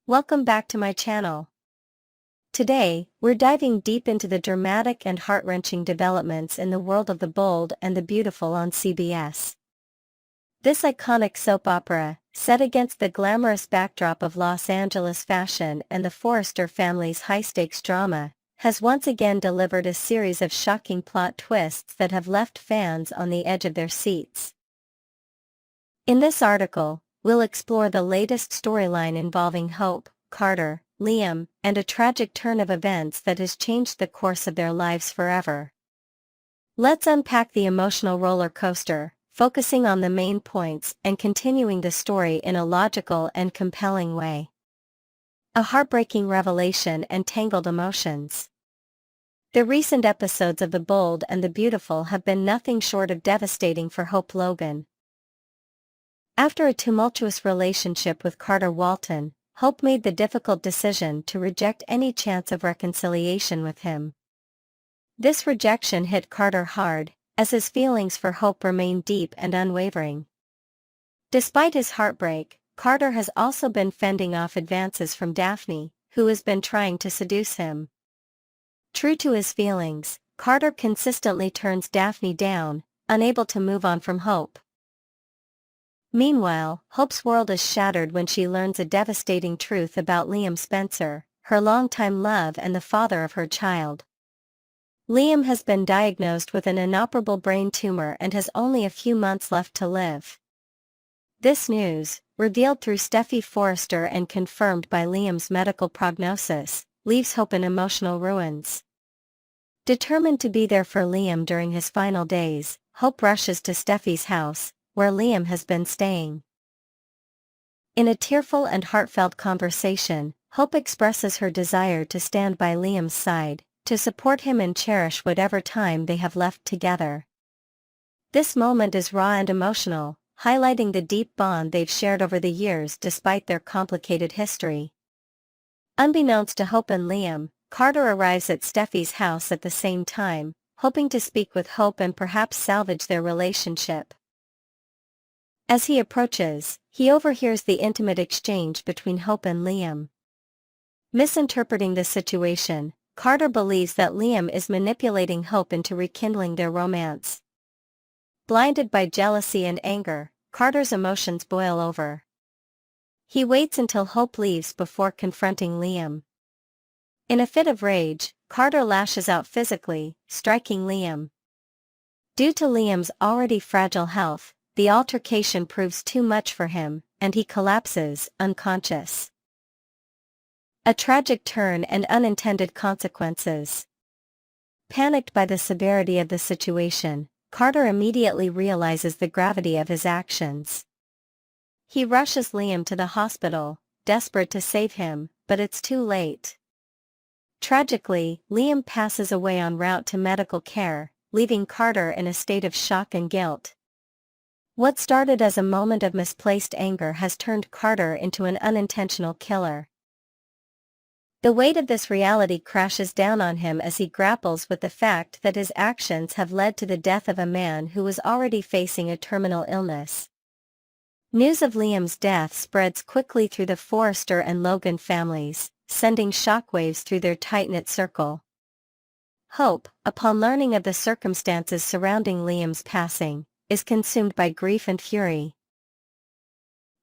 Welcome back to my channel. Today, we're diving deep into the dramatic and heart-wrenching developments in the world of The Bold and the Beautiful on CBS. This iconic soap opera, set against the glamorous backdrop of Los Angeles fashion and the Forrester family's high-stakes drama, has once again delivered a series of shocking plot twists that have left fans on the edge of their seats. In this article, we'll explore the latest storyline involving Hope, Carter, Liam, and a tragic turn of events that has changed the course of their lives forever. Let's unpack the emotional roller coaster, focusing on the main points and continuing the story in a logical and compelling way. A heartbreaking revelation and tangled emotions. The recent episodes of The Bold and the Beautiful have been nothing short of devastating for Hope Logan. After a tumultuous relationship with Carter Walton, Hope made the difficult decision to reject any chance of reconciliation with him. This rejection hit Carter hard, as his feelings for Hope remain deep and unwavering. Despite his heartbreak, Carter has also been fending off advances from Daphne, who has been trying to seduce him. True to his feelings, Carter consistently turns Daphne down, unable to move on from Hope. Meanwhile, Hope's world is shattered when she learns a devastating truth about Liam Spencer, her longtime love and the father of her child. Liam has been diagnosed with an inoperable brain tumor and has only a few months left to live. This news, revealed through Stephie Forrester and confirmed by Liam's medical prognosis, leaves Hope in emotional ruins. Determined to be there for Liam during his final days, Hope rushes to Stephie's house, where Liam has been staying. In a tearful and heartfelt conversation, Hope expresses her desire to stand by Liam's side, to support him and cherish whatever time they have left together. This moment is raw and emotional, highlighting the deep bond they've shared over the years despite their complicated history. Unbeknownst to Hope and Liam, Carter arrives at Stephie's house at the same time, hoping to speak with Hope and perhaps salvage their relationship. As he approaches, he overhears the intimate exchange between Hope and Liam. Misinterpreting the situation, Carter believes that Liam is manipulating Hope into rekindling their romance. Blinded by jealousy and anger, Carter's emotions boil over. He waits until Hope leaves before confronting Liam. In a fit of rage, Carter lashes out physically, striking Liam. Due to Liam's already fragile health, the altercation proves too much for him, and he collapses, unconscious. A tragic turn and unintended consequences. Panicked by the severity of the situation, Carter immediately realizes the gravity of his actions. He rushes Liam to the hospital, desperate to save him, but it's too late. Tragically, Liam passes away en route to medical care, leaving Carter in a state of shock and guilt. What started as a moment of misplaced anger has turned Carter into an unintentional killer. The weight of this reality crashes down on him as he grapples with the fact that his actions have led to the death of a man who was already facing a terminal illness. News of Liam's death spreads quickly through the Forrester and Logan families, sending shockwaves through their tight-knit circle. Hope, upon learning of the circumstances surrounding Liam's passing, is consumed by grief and fury.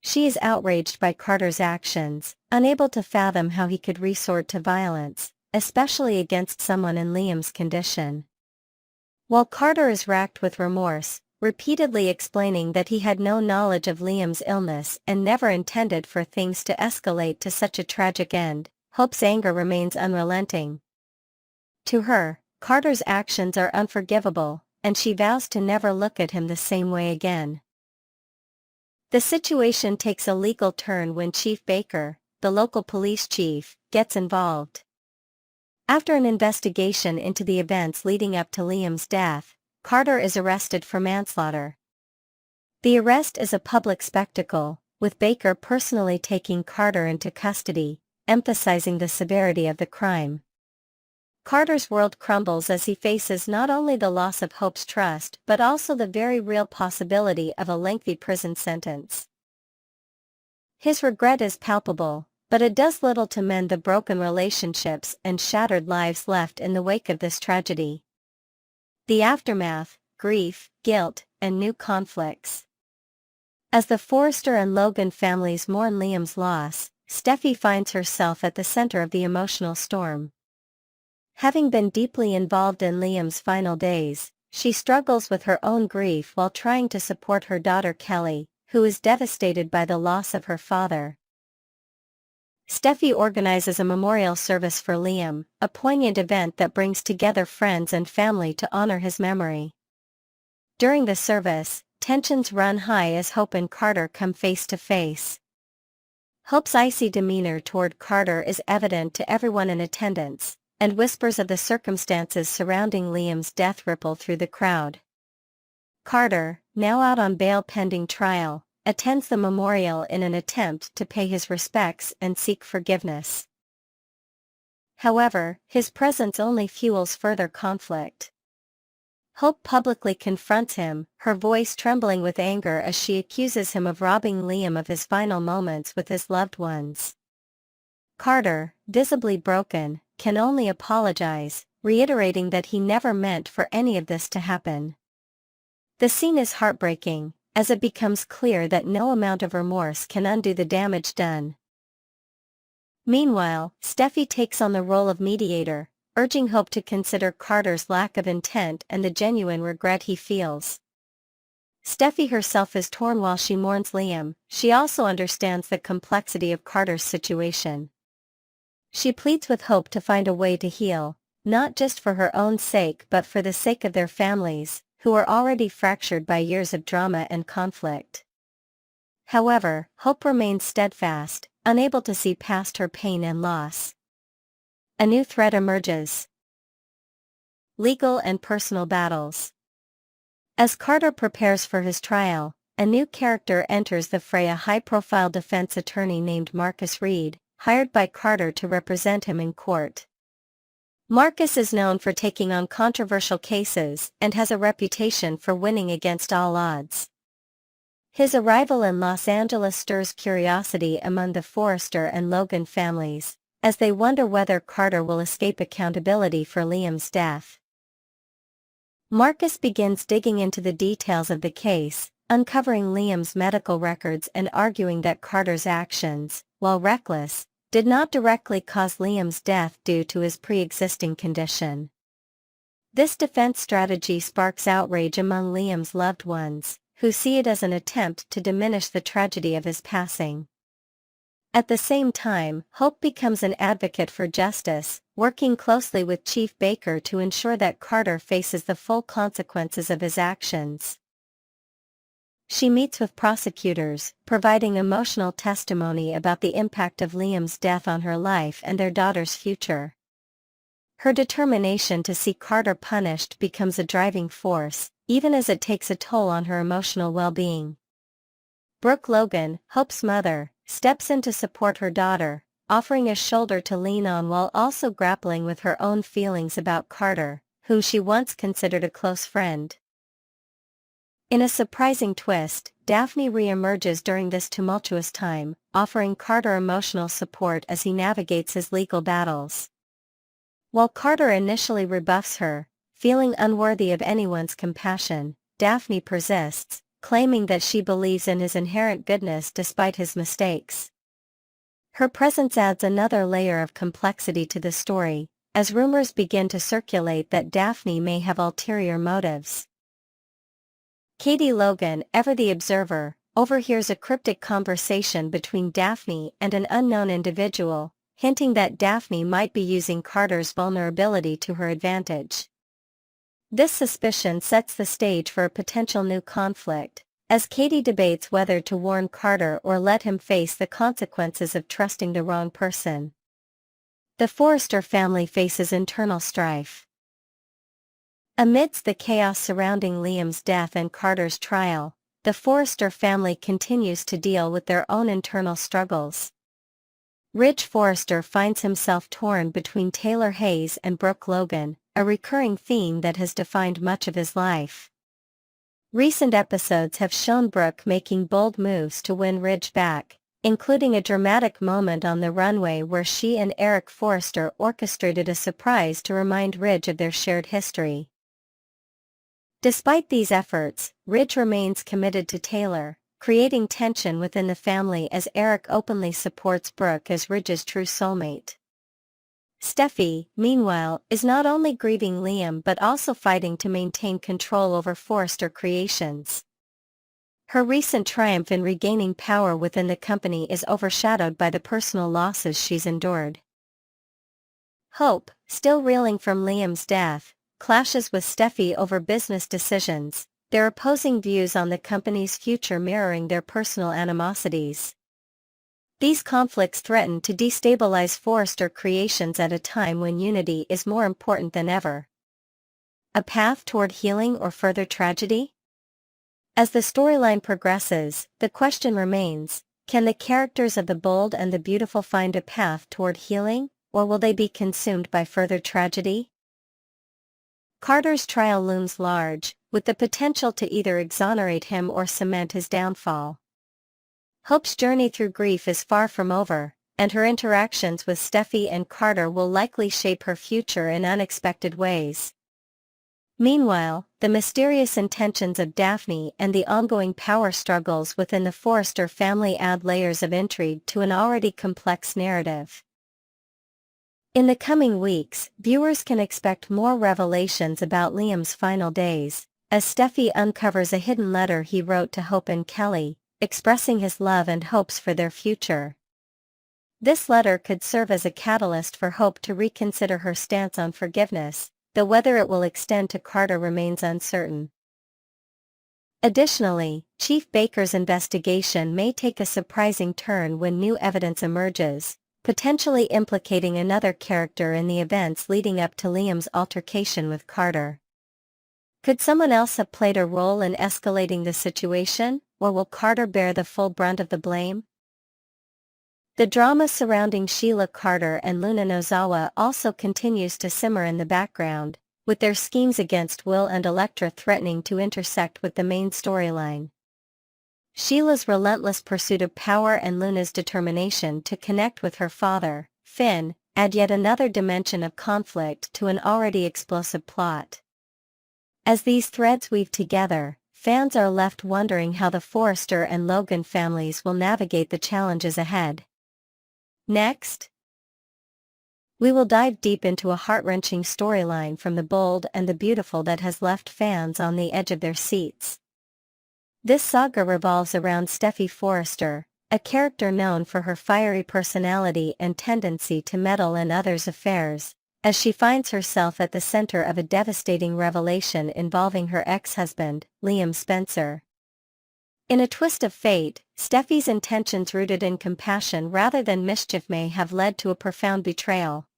She is outraged by Carter's actions, unable to fathom how he could resort to violence, especially against someone in Liam's condition. While Carter is racked with remorse, repeatedly explaining that he had no knowledge of Liam's illness and never intended for things to escalate to such a tragic end, Hope's anger remains unrelenting. To her, Carter's actions are unforgivable, and she vows to never look at him the same way again. The situation takes a legal turn when Chief Baker, the local police chief, gets involved. After an investigation into the events leading up to Liam's death, Carter is arrested for manslaughter. The arrest is a public spectacle, with Baker personally taking Carter into custody, emphasizing the severity of the crime. Carter's world crumbles as he faces not only the loss of Hope's trust but also the very real possibility of a lengthy prison sentence. His regret is palpable, But it does little to mend the broken relationships and shattered lives left in the wake of this tragedy. The aftermath: grief, guilt, and new conflicts. As the Forrester and Logan families mourn Liam's loss, Stephie finds herself at the center of the emotional storm. Having been deeply involved in Liam's final days, she struggles with her own grief while trying to support her daughter Kelly, who is devastated by the loss of her father. Stephie organizes a memorial service for Liam, a poignant event that brings together friends and family to honor his memory. During the service, tensions run high as Hope and Carter come face to face. Hope's icy demeanor toward Carter is evident to everyone in attendance, and whispers of the circumstances surrounding Liam's death ripple through the crowd. Carter, now out on bail pending trial, attends the memorial in an attempt to pay his respects and seek forgiveness. However, his presence only fuels further conflict. Hope publicly confronts him, her voice trembling with anger as she accuses him of robbing Liam of his final moments with his loved ones. Carter, visibly broken, can only apologize, reiterating that he never meant for any of this to happen. The scene is heartbreaking, as it becomes clear that no amount of remorse can undo the damage done. Meanwhile, Stephie takes on the role of mediator, urging Hope to consider Carter's lack of intent and the genuine regret he feels. Stephie herself is torn while she mourns Liam. She also understands the complexity of Carter's situation. She pleads with Hope to find a way to heal, not just for her own sake but for the sake of their families, who are already fractured by years of drama and conflict. However, Hope remains steadfast, unable to see past her pain and loss. A new threat emerges: legal and personal battles. As Carter prepares for his trial, a new character enters the fray: a high-profile defense attorney named Marcus Reed, hired by Carter to represent him in court. Marcus is known for taking on controversial cases and has a reputation for winning against all odds. His arrival in Los Angeles stirs curiosity among the Forrester and Logan families, as they wonder whether Carter will escape accountability for Liam's death. Marcus begins digging into the details of the case, uncovering Liam's medical records and arguing that Carter's actions, while reckless, did not directly cause Liam's death due to his pre-existing condition. This defense strategy sparks outrage among Liam's loved ones, who see it as an attempt to diminish the tragedy of his passing. At the same time, Hope becomes an advocate for justice, working closely with Chief Baker to ensure that Carter faces the full consequences of his actions. She meets with prosecutors, providing emotional testimony about the impact of Liam's death on her life and their daughter's future. Her determination to see Carter punished becomes a driving force, even as it takes a toll on her emotional well-being. Brooke Logan, Hope's mother, steps in to support her daughter, offering a shoulder to lean on while also grappling with her own feelings about Carter, whom she once considered a close friend. In a surprising twist, Daphne re-emerges during this tumultuous time, offering Carter emotional support as he navigates his legal battles. While Carter initially rebuffs her, feeling unworthy of anyone's compassion, Daphne persists, claiming that she believes in his inherent goodness despite his mistakes. Her presence adds another layer of complexity to the story, as rumors begin to circulate that Daphne may have ulterior motives. Katie Logan, ever the observer, overhears a cryptic conversation between Daphne and an unknown individual, hinting that Daphne might be using Carter's vulnerability to her advantage. This suspicion sets the stage for a potential new conflict, as Katie debates whether to warn Carter or let him face the consequences of trusting the wrong person. The Forrester family faces internal strife. Amidst the chaos surrounding Liam's death and Carter's trial, the Forrester family continues to deal with their own internal struggles. Ridge Forrester finds himself torn between Taylor Hayes and Brooke Logan, a recurring theme that has defined much of his life. Recent episodes have shown Brooke making bold moves to win Ridge back, including a dramatic moment on the runway where she and Eric Forrester orchestrated a surprise to remind Ridge of their shared history. Despite these efforts, Ridge remains committed to Taylor, creating tension within the family as Eric openly supports Brooke as Ridge's true soulmate. Stephie, meanwhile, is not only grieving Liam but also fighting to maintain control over Forrester Creations. Her recent triumph in regaining power within the company is overshadowed by the personal losses she's endured. Hope, still reeling from Liam's death, clashes with Stephie over business decisions, their opposing views on the company's future mirroring their personal animosities. These conflicts threaten to destabilize Forrester Creations at a time when unity is more important than ever. A path toward healing or further tragedy? As the storyline progresses, the question remains, can the characters of The Bold and the Beautiful find a path toward healing, or will they be consumed by further tragedy? Carter's trial looms large, with the potential to either exonerate him or cement his downfall. Hope's journey through grief is far from over, and her interactions with Stephie and Carter will likely shape her future in unexpected ways. Meanwhile, the mysterious intentions of Daphne and the ongoing power struggles within the Forrester family add layers of intrigue to an already complex narrative. In the coming weeks, viewers can expect more revelations about Liam's final days, as Stephie uncovers a hidden letter he wrote to Hope and Kelly, expressing his love and hopes for their future. This letter could serve as a catalyst for Hope to reconsider her stance on forgiveness, though whether it will extend to Carter remains uncertain. Additionally, Chief Baker's investigation may take a surprising turn when new evidence emerges, potentially implicating another character in the events leading up to Liam's altercation with Carter. Could someone else have played a role in escalating the situation, or will Carter bear the full brunt of the blame? The drama surrounding Sheila Carter and Luna Nozawa also continues to simmer in the background, with their schemes against Will and Elektra threatening to intersect with the main storyline. Sheila's relentless pursuit of power and Luna's determination to connect with her father, Finn, add yet another dimension of conflict to an already explosive plot. As these threads weave together, fans are left wondering how the Forrester and Logan families will navigate the challenges ahead. Next, we will dive deep into a heart-wrenching storyline from The Bold and the Beautiful that has left fans on the edge of their seats. This saga revolves around Stephie Forrester, a character known for her fiery personality and tendency to meddle in others' affairs, as she finds herself at the center of a devastating revelation involving her ex-husband, Liam Spencer. In a twist of fate, Stephie's intentions rooted in compassion rather than mischief may have led to a profound betrayal.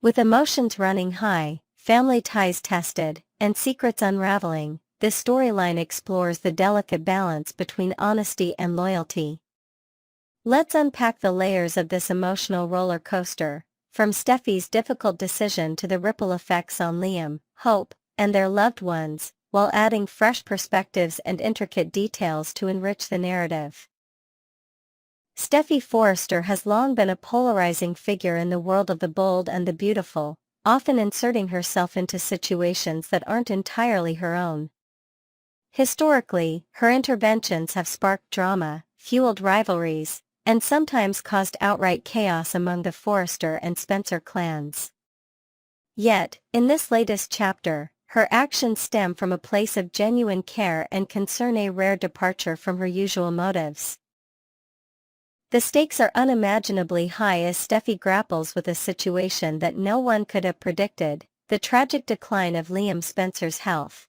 With emotions running high, family ties tested, and secrets unraveling, this storyline explores the delicate balance between honesty and loyalty. Let's unpack the layers of this emotional roller coaster, from Stephie's difficult decision to the ripple effects on Liam, Hope, and their loved ones, while adding fresh perspectives and intricate details to enrich the narrative. Stephie Forrester has long been a polarizing figure in the world of The Bold and the Beautiful, often inserting herself into situations that aren't entirely her own. Historically, her interventions have sparked drama, fueled rivalries, and sometimes caused outright chaos among the Forrester and Spencer clans. Yet, in this latest chapter, her actions stem from a place of genuine care and concern, a rare departure from her usual motives. The stakes are unimaginably high as Stephie grapples with a situation that no one could have predicted, the tragic decline of Liam Spencer's health.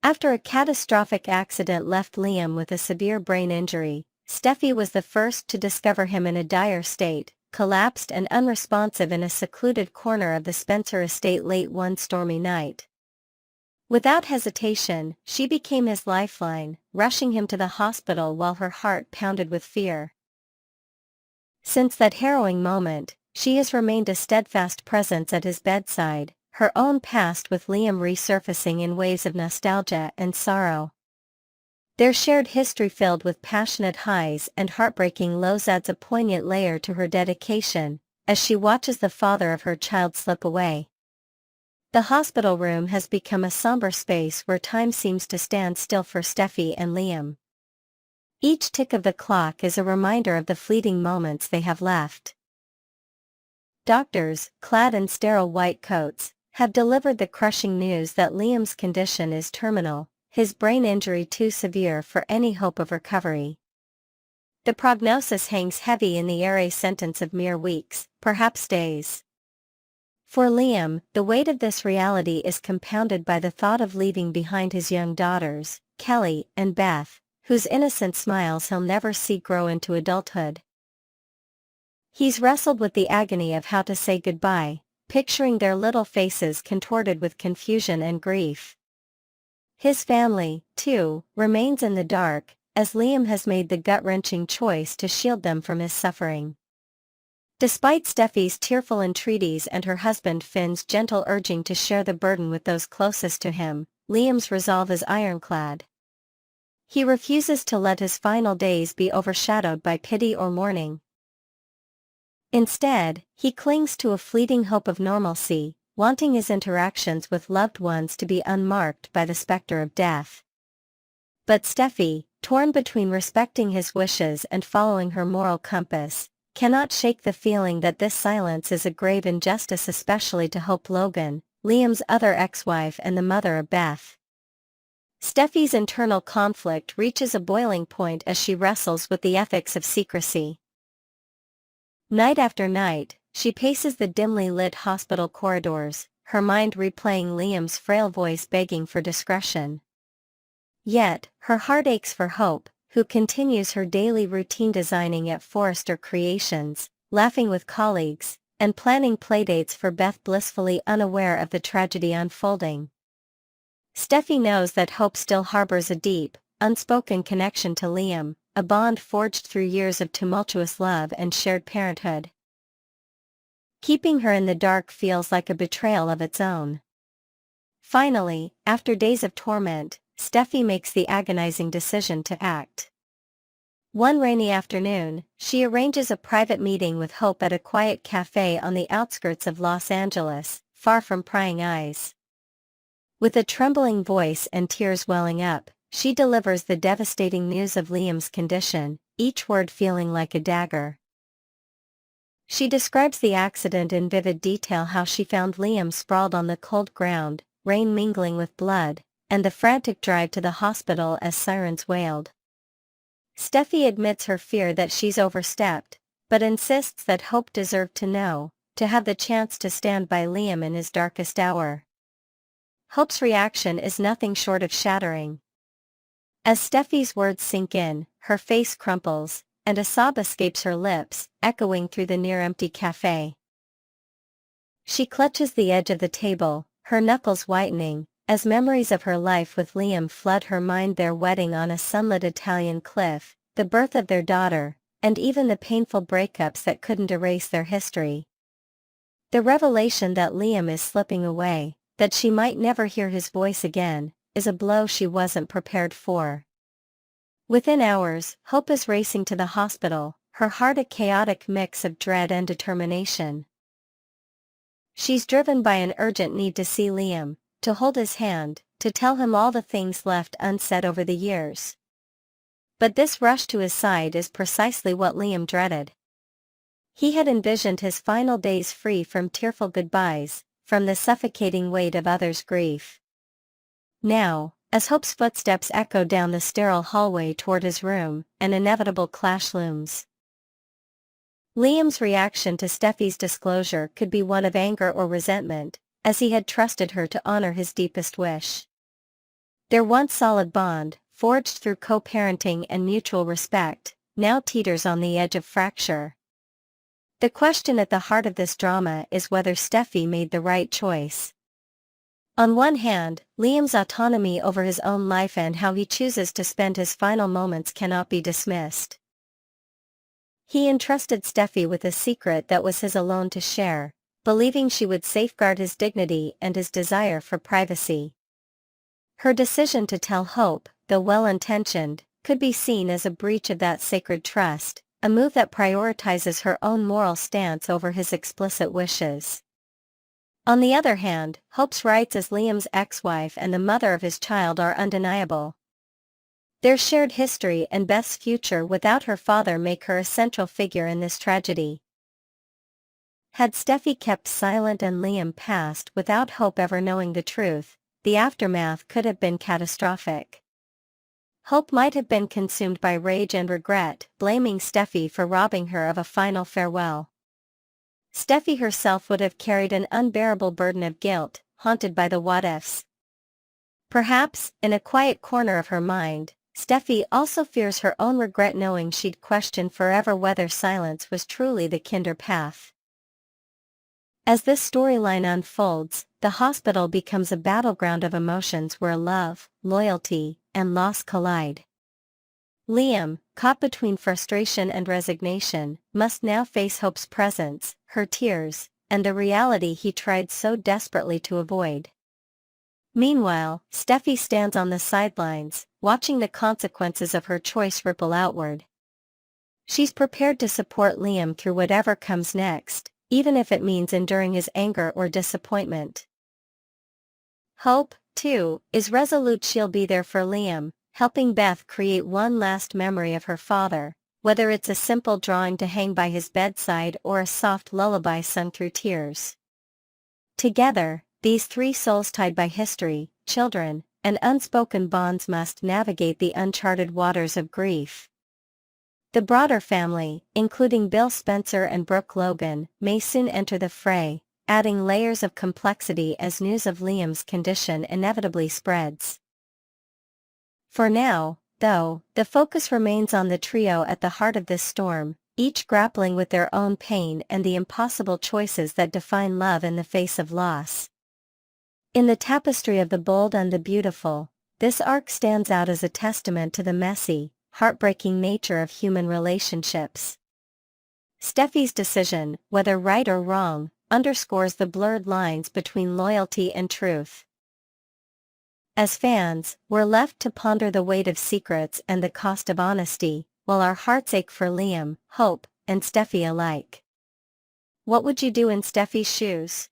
After a catastrophic accident left Liam with a severe brain injury, Stephie was the first to discover him in a dire state, collapsed and unresponsive in a secluded corner of the Spencer estate late one stormy night. Without hesitation, she became his lifeline, rushing him to the hospital while her heart pounded with fear. Since that harrowing moment, she has remained a steadfast presence at his bedside, her own past with Liam resurfacing in waves of nostalgia and sorrow. Their shared history filled with passionate highs and heartbreaking lows adds a poignant layer to her dedication, as she watches the father of her child slip away. The hospital room has become a somber space where time seems to stand still for Stephie and Liam. Each tick of the clock is a reminder of the fleeting moments they have left. Doctors, clad in sterile white coats, have delivered the crushing news that Liam's condition is terminal, his brain injury too severe for any hope of recovery. The prognosis hangs heavy in the air, a sentence of mere weeks, perhaps days. For Liam, the weight of this reality is compounded by the thought of leaving behind his young daughters, Kelly and Beth, whose innocent smiles he'll never see grow into adulthood. He's wrestled with the agony of how to say goodbye, picturing their little faces contorted with confusion and grief. His family, too, remains in the dark, as Liam has made the gut-wrenching choice to shield them from his suffering. Despite Stephie's tearful entreaties and her husband Finn's gentle urging to share the burden with those closest to him, Liam's resolve is ironclad. He refuses to let his final days be overshadowed by pity or mourning. Instead, he clings to a fleeting hope of normalcy, wanting his interactions with loved ones to be unmarked by the specter of death. But Stephie, torn between respecting his wishes and following her moral compass, cannot shake the feeling that this silence is a grave injustice, especially to Hope Logan, Liam's other ex-wife and the mother of Beth. Stephie's internal conflict reaches a boiling point as she wrestles with the ethics of secrecy. Night after night, she paces the dimly lit hospital corridors, her mind replaying Liam's frail voice begging for discretion. Yet, her heart aches for Hope, who continues her daily routine designing at Forrester Creations, laughing with colleagues, and planning playdates for Beth, blissfully unaware of the tragedy unfolding. Stephie knows that Hope still harbors a deep, unspoken connection to Liam, a bond forged through years of tumultuous love and shared parenthood. Keeping her in the dark feels like a betrayal of its own. Finally, after days of torment, Stephie makes the agonizing decision to act. One rainy afternoon, she arranges a private meeting with Hope at a quiet cafe on the outskirts of Los Angeles, far from prying eyes. With a trembling voice and tears welling up, she delivers the devastating news of Liam's condition, each word feeling like a dagger. She describes the accident in vivid detail, how she found Liam sprawled on the cold ground, rain mingling with blood, and the frantic drive to the hospital as sirens wailed. Stephie admits her fear that she's overstepped, but insists that Hope deserved to know, to have the chance to stand by Liam in his darkest hour. Hope's reaction is nothing short of shattering. As Stephie's words sink in, her face crumples, and a sob escapes her lips, echoing through the near-empty cafe. She clutches the edge of the table, her knuckles whitening, as memories of her life with Liam flood her mind, their wedding on a sunlit Italian cliff, the birth of their daughter, and even the painful breakups that couldn't erase their history. The revelation that Liam is slipping away, that she might never hear his voice again, is a blow she wasn't prepared for. Within hours, Hope is racing to the hospital, her heart a chaotic mix of dread and determination. She's driven by an urgent need to see Liam, to hold his hand, to tell him all the things left unsaid over the years. But this rush to his side is precisely what Liam dreaded. He had envisioned his final days free from tearful goodbyes, from the suffocating weight of others' grief. Now, as Hope's footsteps echo down the sterile hallway toward his room, an inevitable clash looms. Liam's reaction to Stephie's disclosure could be one of anger or resentment, as he had trusted her to honor his deepest wish. Their once solid bond, forged through co-parenting and mutual respect, now teeters on the edge of fracture. The question at the heart of this drama is whether Stephie made the right choice. On one hand, Liam's autonomy over his own life and how he chooses to spend his final moments cannot be dismissed. He entrusted Stephie with a secret that was his alone to share, believing she would safeguard his dignity and his desire for privacy. Her decision to tell Hope, though well-intentioned, could be seen as a breach of that sacred trust, a move that prioritizes her own moral stance over his explicit wishes. On the other hand, Hope's rights as Liam's ex-wife and the mother of his child are undeniable. Their shared history and Beth's future without her father make her a central figure in this tragedy. Had Stephie kept silent and Liam passed without Hope ever knowing the truth, the aftermath could have been catastrophic. Hope might have been consumed by rage and regret, blaming Stephie for robbing her of a final farewell. Stephie herself would have carried an unbearable burden of guilt, haunted by the what-ifs. Perhaps, in a quiet corner of her mind, Stephie also fears her own regret, knowing she'd question forever whether silence was truly the kinder path. As this storyline unfolds, the hospital becomes a battleground of emotions where love, loyalty, and loss collide. Liam, caught between frustration and resignation, must now face Hope's presence, her tears, and the reality he tried so desperately to avoid. Meanwhile, Stephie stands on the sidelines, watching the consequences of her choice ripple outward. She's prepared to support Liam through whatever comes next, even if it means enduring his anger or disappointment. Hope, too, is resolute. She'll be there for Liam, helping Beth create one last memory of her father, whether it's a simple drawing to hang by his bedside or a soft lullaby sung through tears. Together, these three souls tied by history, children, and unspoken bonds must navigate the uncharted waters of grief. The broader family, including Bill Spencer and Brooke Logan, may soon enter the fray, adding layers of complexity as news of Liam's condition inevitably spreads. For now, though, the focus remains on the trio at the heart of this storm, each grappling with their own pain and the impossible choices that define love in the face of loss. In the tapestry of the bold and the beautiful, this arc stands out as a testament to the messy, heartbreaking nature of human relationships. Stephie's decision, whether right or wrong, underscores the blurred lines between loyalty and truth. As fans, we're left to ponder the weight of secrets and the cost of honesty, while our hearts ache for Liam, Hope, and Stephie alike. What would you do in Stephie's shoes?